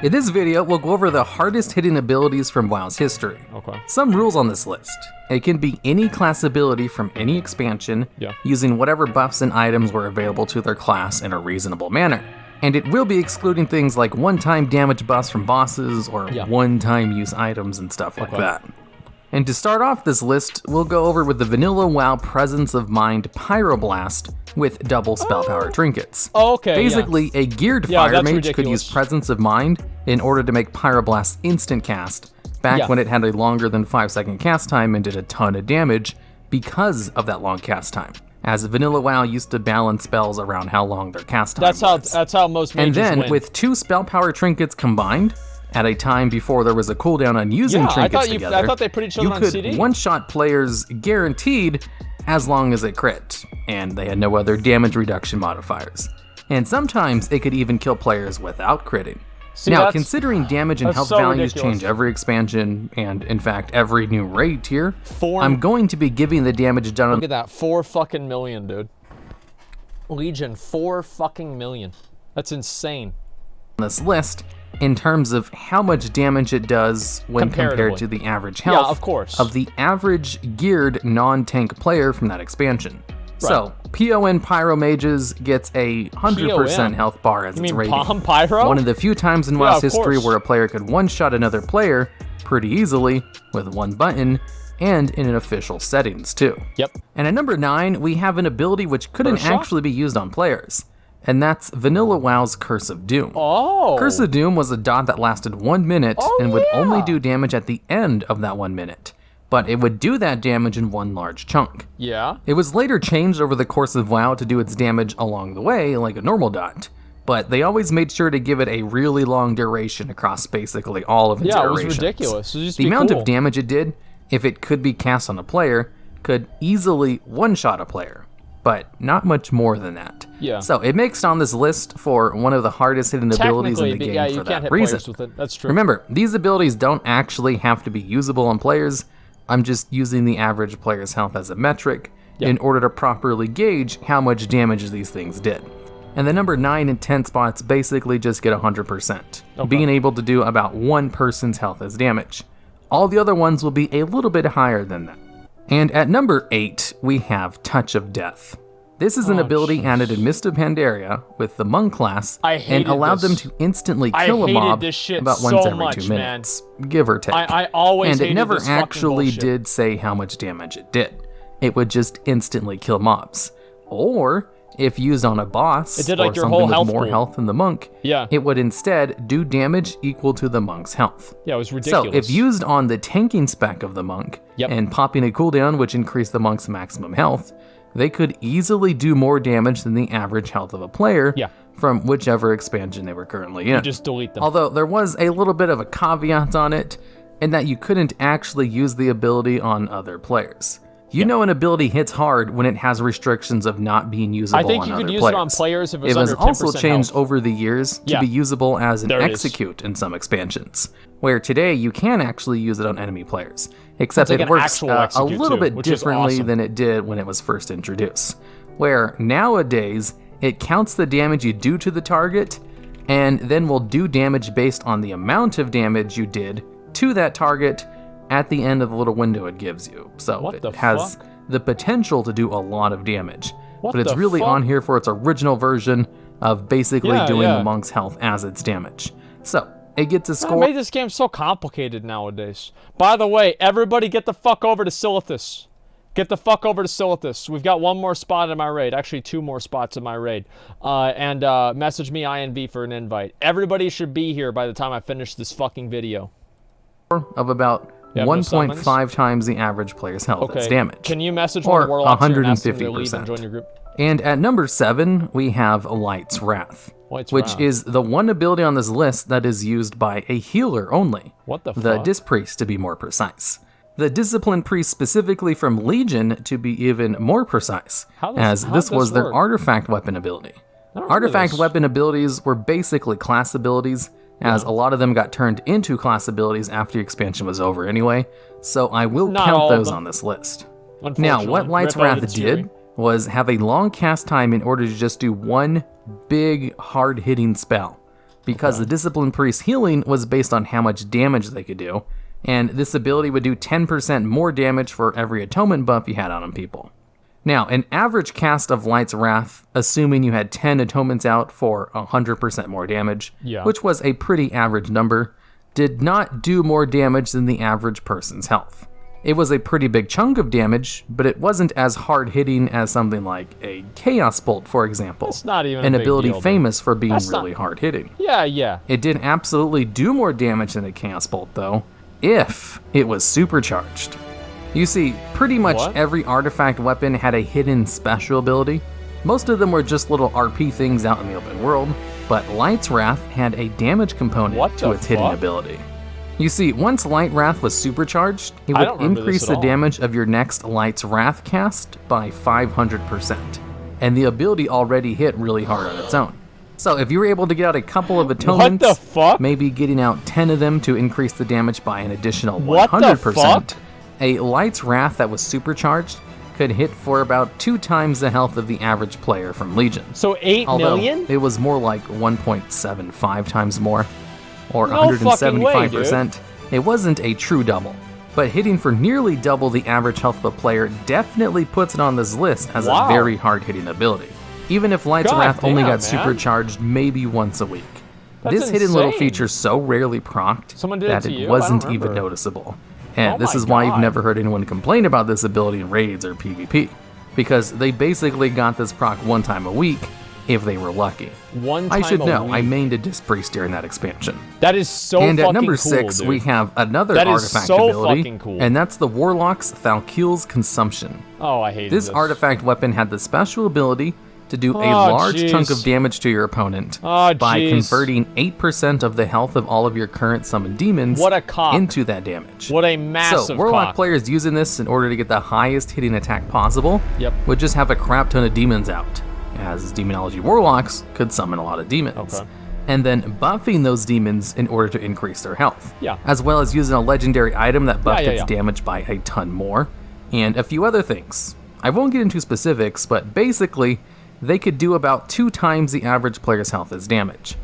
In this video, we'll go over the hardest hitting abilities from WoW's history. Okay. Some rules on this list. It can be any class ability from any expansion, using whatever buffs and items were available to their class in a reasonable manner. And it will be excluding things like one-time damage buffs from bosses or one-time use items and stuff like that. And to start off this list, we'll go over with the vanilla WoW Presence of Mind Pyroblast with double spell power trinkets. Basically, a geared fire mage could use Presence of Mind in order to make Pyroblast instant cast, back when it had a longer than 5-second cast time and did a ton of damage because of that long cast time, as vanilla WoW used to balance spells around how long their cast time was. That's how most mages And then, win. with 2 spell power trinkets combined, at a time before there was a cooldown on using trinkets together, I thought they put each other you on could CD? one-shot players guaranteed as long as it crit, and they had no other damage reduction modifiers. And sometimes it could even kill players without critting. Now, considering damage and health values change every expansion, and in fact every new raid tier, I'm going to be giving the damage done on— Look at that, 4 fucking million, dude. Legion, 4 fucking million. That's insane. This list, in terms of how much damage it does when compared to the average health of the average geared non-tank player from that expansion. So, PON Pyro Mages gets a 100% health bar as its rating. Balm Pyro? One of the few times in WoW's history where a player could one-shot another player pretty easily with one button, and in an official settings too. And at number 9, we have an ability which couldn't actually be used on players. And that's Vanilla WoW's Curse of Doom. Curse of Doom was a dot that lasted 1 minute and would only do damage at the end of that 1 minute. But it would do that damage in one large chunk. It was later changed over the course of WoW to do its damage along the way, like a normal dot. But they always made sure to give it a really long duration across basically all of its iterations. It was ridiculous. It was the amount of damage it did, if it could be cast on a player, could easily one-shot a player. But not much more than that. So it makes it on this list for one of the hardest hitting abilities in the game for that reason. That's true. Remember, these abilities don't actually have to be usable on players. I'm just using the average player's health as a metric in order to properly gauge how much damage these things did. And the number 9 and 10 spots basically just get 100%, being able to do about one person's health as damage. All the other ones will be a little bit higher than that. And at number 8, we have Touch of Death. This is an ability added in Mist of Pandaria with the Monk class and allowed them to instantly kill a mob about once every 2 minutes, give or take. And it never actually did say how much damage it did. It would just instantly kill mobs. Or, if used on a boss or something with more health than the monk, it would instead do damage equal to the monk's health. It was ridiculous. So if used on the tanking spec of the monk and popping a cooldown which increased the monk's maximum health, they could easily do more damage than the average health of a player from whichever expansion they were currently in. You just delete them. Although there was a little bit of a caveat on it, in that you couldn't actually use the ability on other players. You know an ability hits hard when it has restrictions of not being usable on other players. I think you could use it on players if it was under 10% It was also changed over the years to be usable as an execute in some expansions, where today you can actually use it on enemy players, except it works a little bit differently than it did when it was first introduced, where nowadays it counts the damage you do to the target and then will do damage based on the amount of damage you did to that target at the end of the little window it gives you. So it has the potential to do a lot of damage. But it's really on here for its original version of basically doing the monk's health as its damage. So it gets a score. It made this game so complicated nowadays. By the way, everybody get the fuck over to Silithus. Get the fuck over to Silithus. We've got 1 more spot in my raid. Actually, 2 more spots in my raid. And message me INV for an invite. Everybody should be here by the time I finish this fucking video. Of about 1.5 times the average player's health as damage. Can you message one of the warlocks here and ask them to leave and join your group? And at number 7, we have Light's Wrath, which is the one ability on this list that is used by a healer only. The Disc Priest, to be more precise. The Discipline Priest specifically from Legion, to be even more precise, as this was their artifact weapon ability. Artifact weapon abilities were basically class abilities, as a lot of them got turned into class abilities after the expansion was over anyway, so I will count those on this list. Now, what Light's Wrath did was have a long cast time in order to just do one big hard-hitting spell. because the Discipline Priest healing was based on how much damage they could do, and this ability would do 10% more damage for every atonement buff you had on people. Now, an average cast of Light's Wrath, assuming you had 10 atonements out for 100% more damage, which was a pretty average number, did not do more damage than the average person's health. It was a pretty big chunk of damage, but it wasn't as hard-hitting as something like a Chaos Bolt, for example. It's not even an a big ability deal, famous for being really hard-hitting. Yeah. It did absolutely do more damage than a Chaos Bolt, though, if it was supercharged. You see, pretty much every artifact weapon had a hidden special ability. Most of them were just little RP things out in the open world, but Light's Wrath had a damage component to its hidden ability. You see, once Light Wrath was supercharged, it would increase the damage of your next Light's Wrath cast by 500%, and the ability already hit really hard on its own. So if you were able to get out a couple of atonements, maybe getting out 10 of them to increase the damage by an additional 100%, a Light's Wrath that was supercharged could hit for about 2 times the health of the average player from Legion. So 8 million? It was more like 1.75 times more, or 175%. It wasn't a true double, but hitting for nearly double the average health of a player definitely puts it on this list as a very hard-hitting ability, even if Light's Wrath only got supercharged maybe once a week. This hidden little feature so rarely procced that it wasn't even noticeable. And this is why you've never heard anyone complain about this ability in raids or PvP, because they basically got this proc one time a week if they were lucky. I should know, I mained a Disc Priest during that expansion. That is so fucking cool, And at number 6, we have another artifact ability, and that's the Warlock's Falcons Consumption. Oh, I hate this. This artifact weapon had the special ability to do a large chunk of damage to your opponent by converting 8% of the health of all of your current summoned demons into that damage. What a massive So Warlock players using this in order to get the highest hitting attack possible would just have a crap ton of demons out, as Demonology Warlocks could summon a lot of demons. And then buffing those demons in order to increase their health. As well as using a legendary item that buffed its damage by a ton more, and a few other things. I won't get into specifics, but basically, they could do about 2 times the average player's health as damage,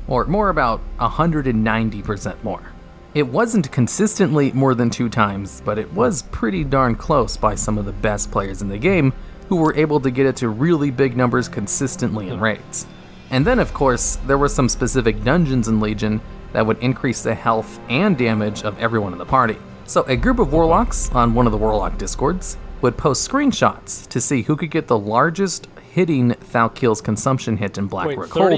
or more about 190% more. It wasn't consistently more than 2 times, but it was pretty darn close by some of the best players in the game who were able to get it to really big numbers consistently in raids. And then of course, there were some specific dungeons in Legion that would increase the health and damage of everyone in the party. So a group of Warlocks on one of the Warlock Discords would post screenshots to see who could get the largest hitting Falcons Consumption hit in Blackroot Cold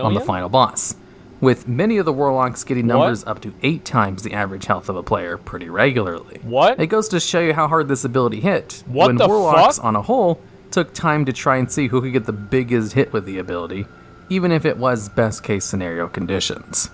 on the final boss, with many of the Warlocks getting numbers up to 8 times the average health of a player pretty regularly. It goes to show you how hard this ability hit, when Warlocks on a whole took time to try and see who could get the biggest hit with the ability, even if it was best case scenario conditions.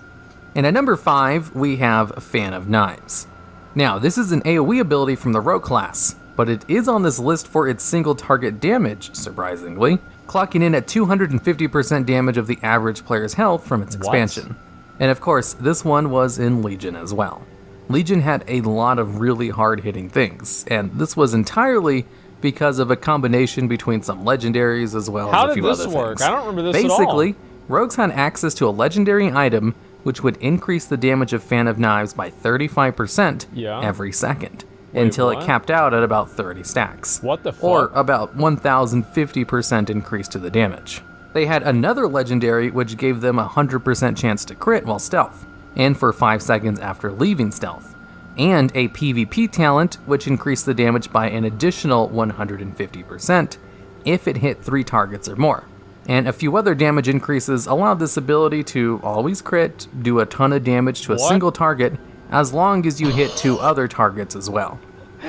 And at number 5, we have Fan of Knives. Now, this is an AoE ability from the Rogue class, but it is on this list for its single target damage, surprisingly, clocking in at 250% damage of the average player's health from its expansion. And of course, this one was in Legion as well. Legion had a lot of really hard-hitting things, and this was entirely because of a combination between some legendaries as well as a few other things. How did this work? I don't remember this at all. Basically, rogues had access to a legendary item which would increase the damage of Fan of Knives by 35% every second. Until it capped out at about 30 stacks. Or about 1,050% increase to the damage. They had another legendary which gave them a 100% chance to crit while stealth, and for 5 seconds after leaving stealth. And a PvP talent which increased the damage by an additional 150% if it hit 3 targets or more. And a few other damage increases allowed this ability to always crit, do a ton of damage to a single target, as long as you hit 2 other targets as well.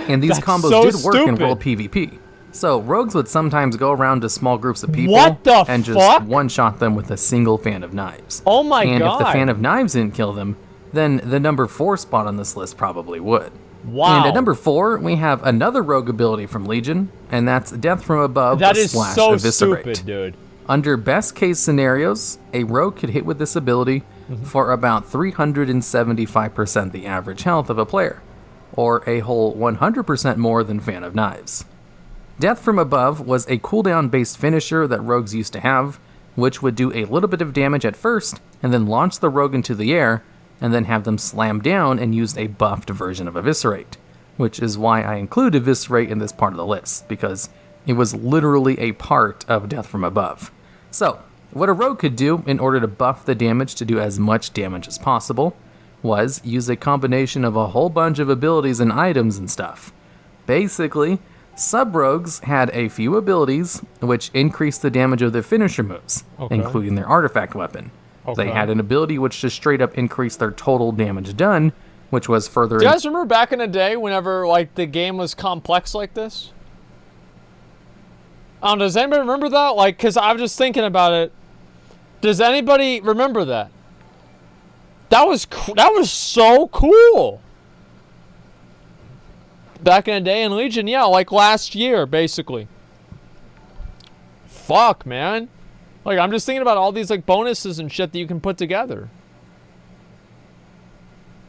And these combos did work in World PvP. So rogues would sometimes go around to small groups of people and just one-shot them with a single Fan of Knives. Oh my god. And if the Fan of Knives didn't kill them, then the number 4 spot on this list probably would. Wow. And at number 4, we have another rogue ability from Legion, and that's Death from Above / Eviscerate. Stupid, dude. Under best case scenarios, a rogue could hit with this ability for about 375% the average health of a player, or a whole 100% more than Fan of Knives. Death from Above was a cooldown based finisher that rogues used to have, which would do a little bit of damage at first, and then launch the rogue into the air, and then have them slam down and use a buffed version of Eviscerate, which is why I include Eviscerate in this part of the list, because it was literally a part of Death from Above. So, what a rogue could do in order to buff the damage to do as much damage as possible was use a combination of a whole bunch of abilities and items and stuff. Basically, sub-rogues had a few abilities which increased the damage of their finisher moves, including their artifact weapon. They had an ability which just straight up increased their total damage done, which was further... Do you guys remember back in the day whenever like the game was complex like this? Does anybody remember that? Like, because I'm just thinking about it. Does anybody remember that? That was so cool. Back in the day in Legion, yeah, like last year, basically. Fuck, man. Like, I'm just thinking about all these like bonuses and shit that you can put together.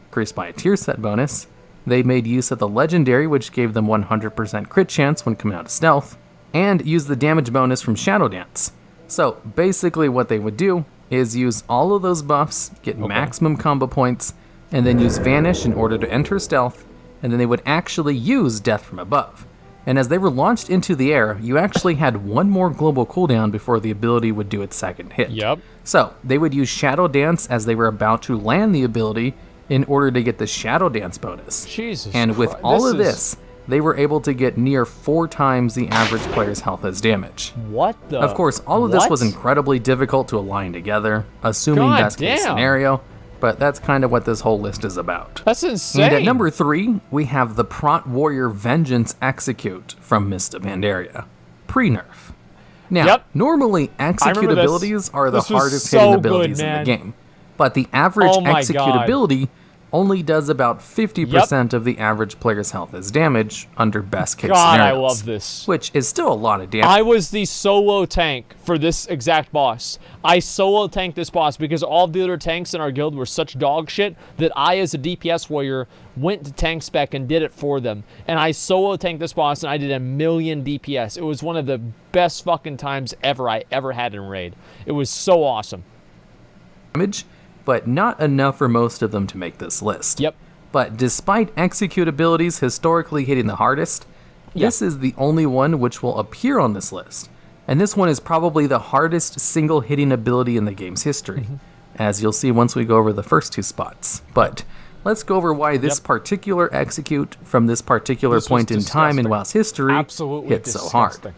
Increased by a tier set bonus. They made use of the legendary, which gave them 100% crit chance when coming out of stealth, and used the damage bonus from Shadow Dance. So basically what they would do is use all of those buffs, get maximum combo points, and then use Vanish in order to enter stealth, and then they would actually use Death from Above. And as they were launched into the air, you actually had one more global cooldown before the ability would do its second hit. Yep. So they would use Shadow Dance as they were about to land the ability in order to get the Shadow Dance bonus. Jesus And with Christ. all of this, they were able to get near 4 times the average player's health as damage. What the? Of course, all of this was incredibly difficult to align together, assuming best case scenario, but that's kind of what this whole list is about. That's insane. And at number 3, we have the Prot Warrior Vengeance Execute from Mist of Pandaria. Pre-nerf. Now, normally execute abilities are the hardest hitting abilities in the game, but the average execute ability only does about 50% of the average player's health as damage under best case scenarios. I love this. Which is still a lot of damage. I was the solo tank for this exact boss. I solo tanked this boss because all the other tanks in our guild were such dog shit that I, as a DPS warrior, went to tank spec and did it for them. And I solo tanked this boss and I did 1,000,000 DPS. It was one of the best fucking times I ever had in Raid. It was so awesome. Damage, but not enough for most of them to make this list. Yep. But despite execute abilities historically hitting the hardest, this is the only one which will appear on this list. And this one is probably the hardest single hitting ability in the game's history, as you'll see once we go over the first 2 spots. But let's go over why this particular execute from this particular point in time in WoW's history hit so hard.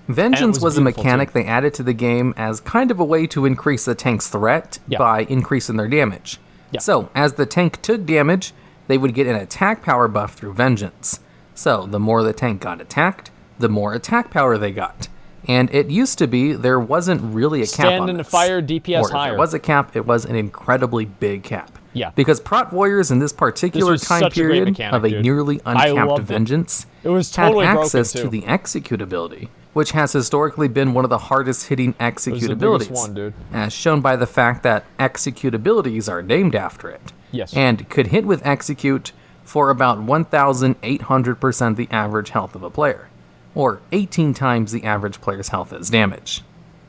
Vengeance was a mechanic they added to the game as kind of a way to increase the tank's threat by increasing their damage. So, as the tank took damage, they would get an attack power buff through Vengeance. So, the more the tank got attacked, the more attack power they got. And it used to be there wasn't really a cap on this. Stand in the fire, DPS higher. If there was a cap, it was an incredibly big cap. Yeah. Because Prot Warriors in this particular time period of a nearly uncapped Vengeance had access to the execute ability, which has historically been one of the hardest hitting execute abilities, as shown by the fact that execute abilities are named after it, and could hit with execute for about 1,800% the average health of a player, or 18 times the average player's health as damage.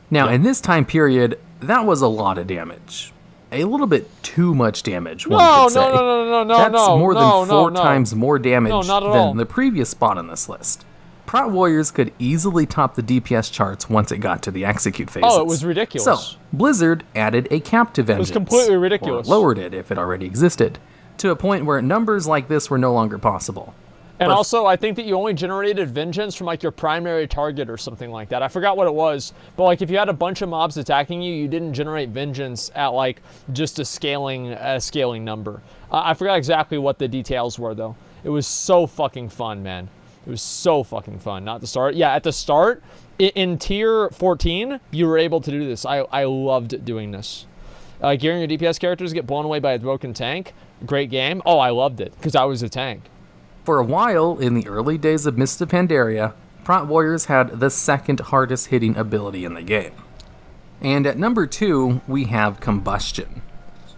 Now, in this time period, that was a lot of damage. A little bit too much damage, one could say. That's more than 4 times more damage than the previous spot on this list. Prot Warriors could easily top the DPS charts once it got to the execute phases. Oh, it was ridiculous. So, Blizzard added a cap to Vengeance. It was completely ridiculous. Or lowered it, if it already existed, to a point where numbers like this were no longer possible. And also, I think that you only generated Vengeance from, like, your primary target or something like that. I forgot what it was, but, like, if you had a bunch of mobs attacking you, you didn't generate Vengeance at, like, just a scaling number. I forgot exactly what the details were, though. It was so fucking fun, man. It was so fucking fun. Not the start. Yeah, at the start, in tier 14, you were able to do this. I loved doing this. Gearing your DPS characters get blown away by a broken tank. Great game. Oh, I loved it, because I was a tank. For a while, in the early days of Mist of Pandaria, Prot Warriors had the second hardest hitting ability in the game. And at number 2, we have Combustion.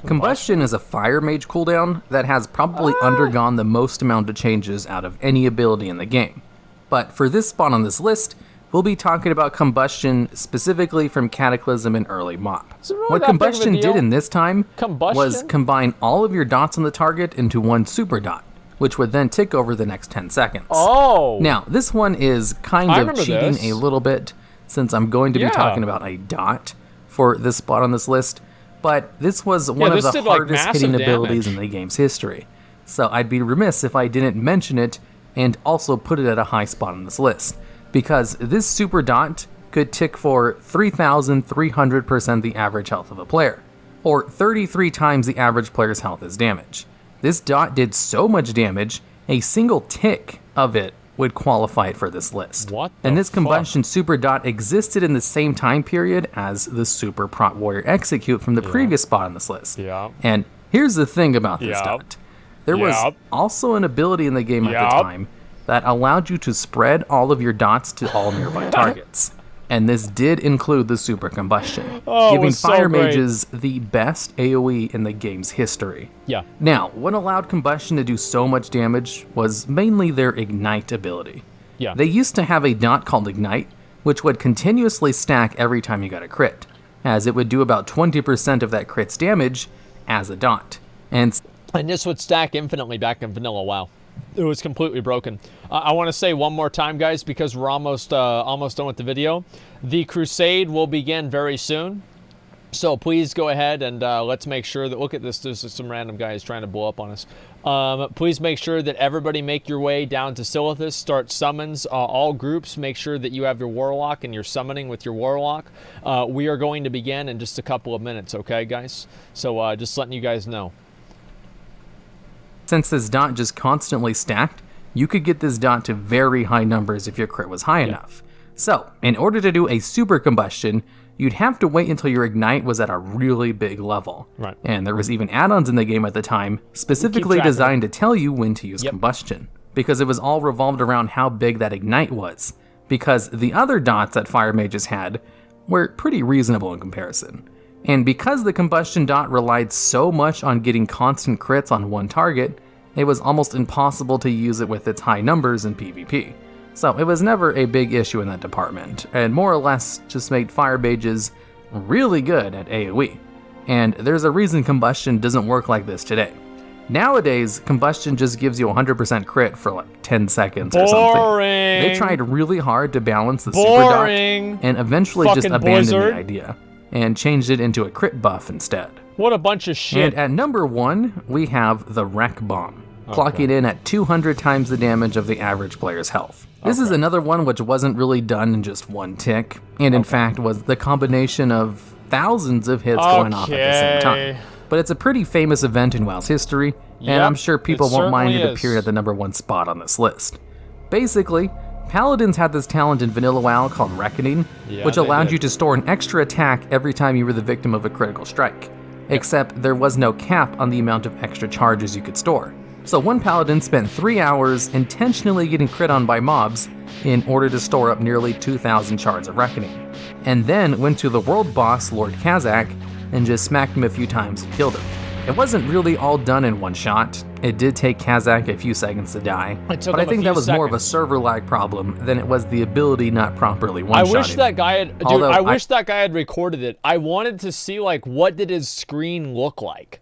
Combustion is a fire mage cooldown that has probably undergone the most amount of changes out of any ability in the game. But for this spot on this list, we'll be talking about Combustion specifically from Cataclysm and early MoP. Really what Combustion did in this time Combustion? was combine all of your dots on the target into one super dot, which would then tick over the next 10 seconds. Oh! Now, this one is kind of cheating a little bit, since I'm going to be talking about a dot for this spot on this list, but this was one of the hardest hitting abilities in the game's history. So I'd be remiss if I didn't mention it and also put it at a high spot on this list, because this super dot could tick for 3,300% the average health of a player, or 33 times the average player's health as damage. This dot did so much damage, a single tick of it would qualify it for this list. And this Combustion super dot existed in the same time period as the Super Prot Warrior Execute from the previous spot on this list. And here's the thing about this dot. There was also an ability in the game at the time that allowed you to spread all of your dots to all nearby targets. And this did include the Super Combustion, giving fire mages the best AoE in the game's history. Now, what allowed Combustion to do so much damage was mainly their Ignite ability. They used to have a dot called Ignite, which would continuously stack every time you got a crit, as it would do about 20% of that crit's damage as a dot. And this would stack infinitely back in vanilla WoW. It was completely broken. I want to say one more time, guys, because we're almost done with the video. The crusade will begin very soon. So please go ahead and let's make sure that, look at this, there's some random guys trying to blow up on us. Please make sure that everybody make your way down to Silithus, start summons, all groups, make sure that you have your Warlock and you're summoning with your Warlock. We are going to begin in just a couple of minutes, okay, guys? So just letting you guys know. Since this dot just constantly stacked, you could get this dot to very high numbers if your crit was high enough. So, in order to do a Super Combustion, you'd have to wait until your Ignite was at a really big level. And there was even add-ons in the game at the time, specifically designed to tell you when to use Combustion, because it was all revolved around how big that Ignite was, because the other dots that fire mages had were pretty reasonable in comparison. And because the Combustion dot relied so much on getting constant crits on one target, it was almost impossible to use it with its high numbers in PvP. So it was never a big issue in that department, and more or less just made fire mages really good at AoE. And there's a reason Combustion doesn't work like this today. Nowadays, Combustion just gives you 100% crit for like 10 seconds or something. They tried really hard to balance the super dot, and eventually just abandoned the idea and changed it into a crit buff instead. What a bunch of shit. And at number 1, we have the Wreck Bomb, clocking in at 200 times the damage of the average player's health. This is another one which wasn't really done in just one tick, and in fact was the combination of thousands of hits going off at the same time. But it's a pretty famous event in WoW's history, and I'm sure people won't mind it appearing at the number 1 spot on this list. Basically, Paladins had this talent in vanilla WoW called Reckoning, which allowed you to store an extra attack every time you were the victim of a critical strike, except there was no cap on the amount of extra charges you could store. So one Paladin spent 3 hours intentionally getting crit on by mobs in order to store up nearly 2,000 shards of Reckoning, and then went to the world boss, Lord Kazak, and just smacked him a few times and killed him. It wasn't really all done in one shot. It did take Kazak a few seconds to die, but I think that was more of a server lag problem than it was the ability not properly one-shotting. I wish that guy had, dude, I wish that guy had recorded it. I wanted to see, like, what did his screen look like?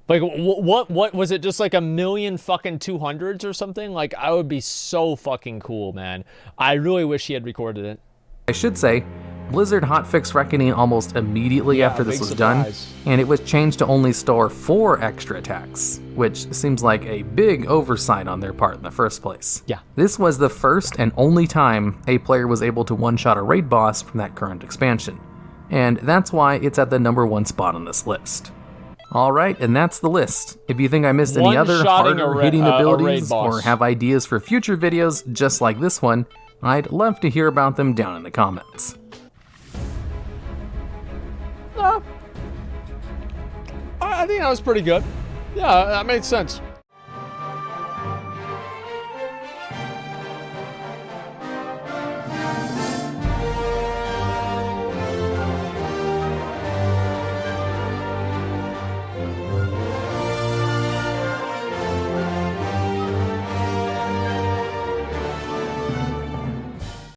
Like, what was it, just like a million fucking 200s or something? Like, I would be so fucking cool, man. I really wish he had recorded it. I should say, Blizzard hotfixed Reckoning almost immediately after this was done, and it was changed to only store 4 extra attacks, which seems like a big oversight on their part in the first place. This was the first and only time a player was able to one-shot a raid boss from that current expansion, and that's why it's at the number 1 spot on this list. Alright, and that's the list. If you think I missed any other harder hitting abilities or have ideas for future videos just like this one, I'd love to hear about them down in the comments. I think that was pretty good. Yeah, that made sense.